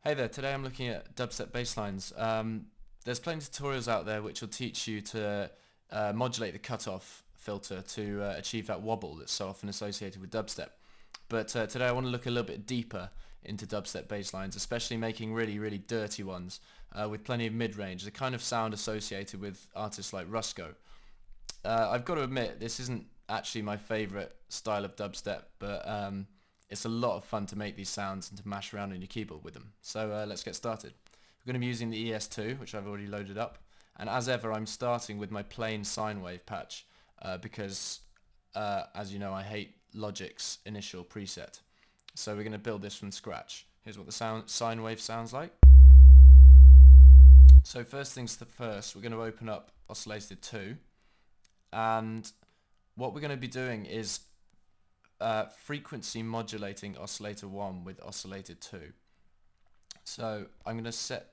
Hey there, today I'm looking at dubstep basslines. There's plenty of tutorials out there which will teach you to modulate the cutoff filter to achieve that wobble that's so often associated with dubstep. But today I want to look a little bit deeper into dubstep basslines, especially making really dirty ones with plenty of mid-range, the kind of sound associated with artists like Rusko. I've got to admit, this isn't actually my favourite style of dubstep, but it's a lot of fun to make these sounds and to mash around on your keyboard with them. So let's get started. We're going to be using the ES2, which I've already loaded up, and as ever I'm starting with my plain sine wave patch because as you know, I hate Logic's initial preset. So we're going to build this from scratch. Here's what the sine wave sounds like. So first things first, we're going to open up oscillator 2, and what we're going to be doing is frequency modulating oscillator 1 with oscillator 2. So I'm going to set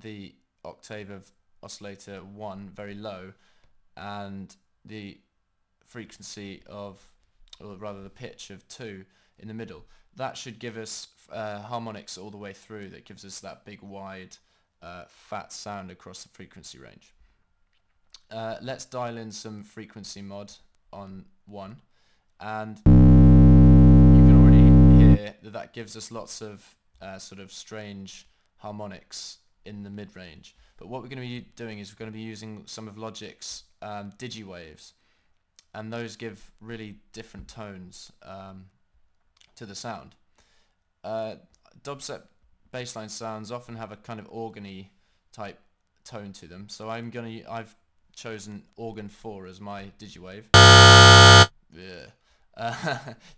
the octave of oscillator 1 very low and the frequency of, or rather the pitch of 2 in the middle. That should give us harmonics all the way through that gives us that big wide fat sound across the frequency range. Let's dial in some frequency mod on 1, and you can already hear that gives us lots of sort of strange harmonics in the mid-range. But what we're going to be doing is we're going to be using some of Logic's digiwaves, and those give really different tones to the sound. Dubstep bassline sounds often have a kind of organy type tone to them, so I've chosen organ 4 as my digiwave.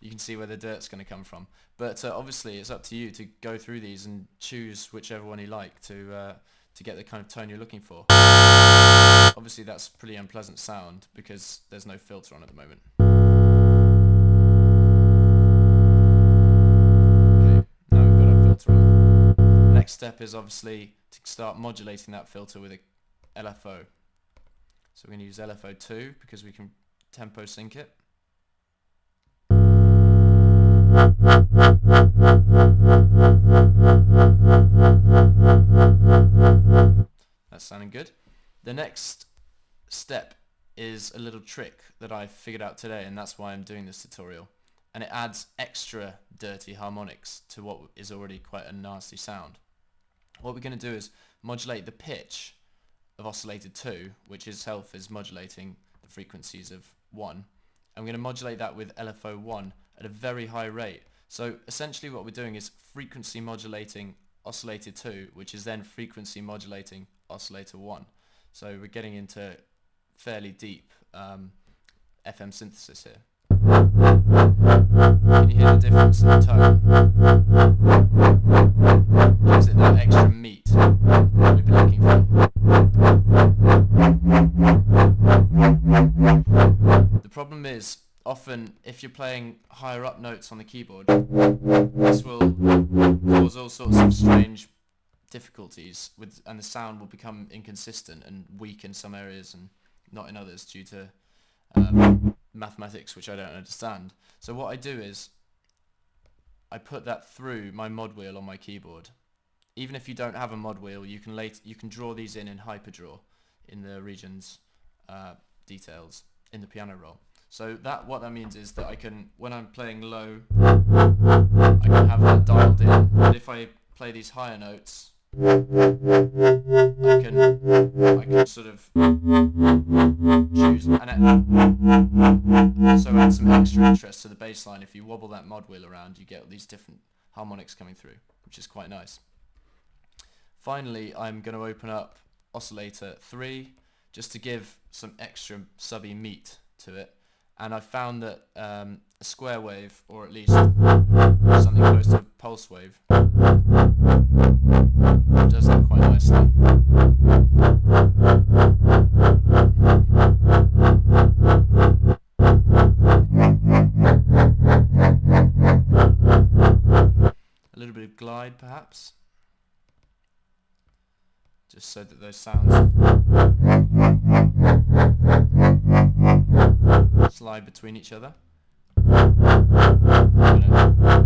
You can see where the dirt's going to come from, but obviously it's up to you to go through these and choose whichever one you like to get the kind of tone you're looking for. Obviously that's a pretty unpleasant sound because there's no filter on at the moment. Okay, now we've got our filter on. The next step is obviously to start modulating that filter with a LFO. So we're going to use LFO2 because we can tempo sync it. That's sounding good. The next step is a little trick that I figured out today, and that's why I'm doing this tutorial. And it adds extra dirty harmonics to what is already quite a nasty sound. What we're going to do is modulate the pitch of oscillator 2, which itself is modulating the frequencies of 1. I'm going to modulate that with LFO1 at a very high rate. So essentially what we're doing is frequency modulating oscillator 2, which is then frequency modulating oscillator 1. So we're getting into fairly deep FM synthesis here. Can you hear the difference in the tone? Gives it that extra meat we've been looking for. The problem is, often if you're playing higher up notes on the keyboard, this will cause all sorts of strange difficulties and the sound will become inconsistent and weak in some areas and not in others due to mathematics which I don't understand. So what I do is I put that through my mod wheel on my keyboard. Even if you don't have a mod wheel, you can draw these in hyperdraw in the regions details in the piano roll. So what that means is that I can, when I'm playing low, I can have that dialed in. But if I play these higher notes, I can sort of choose, and also add some extra interest to the bass line. If you wobble that mod wheel around, you get these different harmonics coming through, which is quite nice. Finally, I'm going to open up oscillator 3 just to give some extra subby meat to it. And I found that a square wave, or at least something close to a pulse wave, does that quite nicely. A little bit of glide perhaps, just so that those sounds slide between each other.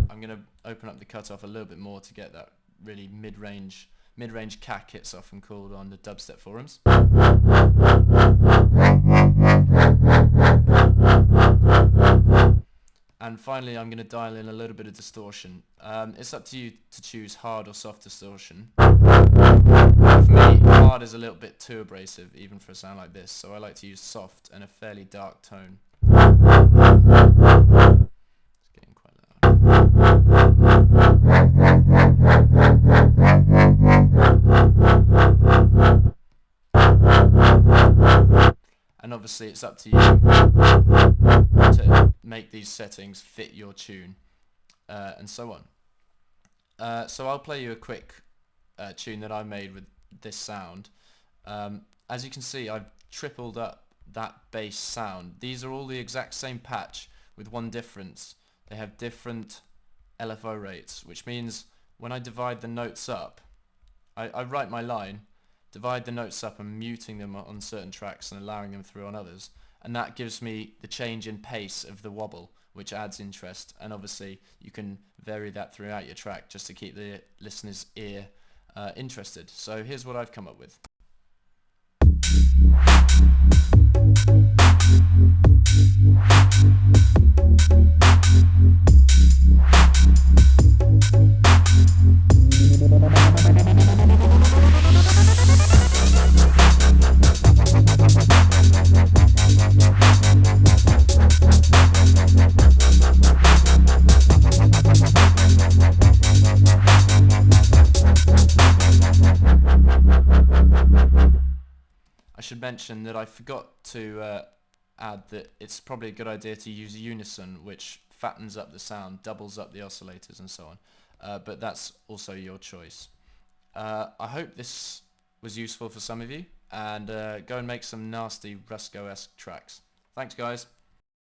I'm going to open up the cutoff a little bit more to get that really mid-range CAC it's often called on the dubstep forums. And finally, I'm going to dial in a little bit of distortion. It's up to you to choose hard or soft distortion. For me, hard is a little bit too abrasive, even for a sound like this, so I like to use soft and a fairly dark tone. It's getting quite loud. And obviously it's up to you to make these settings fit your tune, and so on. So I'll play you a quick tune that I made with this sound. As you can see, I've tripled up that bass sound. These are all the exact same patch with one difference. They have different LFO rates, which means when I divide the notes up, I write my line, divide the notes up and muting them on certain tracks and allowing them through on others, and that gives me the change in pace of the wobble, which adds interest. And obviously you can vary that throughout your track just to keep the listener's ear interested. So here's what I've come up with. I should mention that I forgot to add that it's probably a good idea to use unison, which fattens up the sound, doubles up the oscillators and so on, but that's also your choice. I hope this was useful for some of you, and go and make some nasty Rusko-esque tracks. Thanks guys.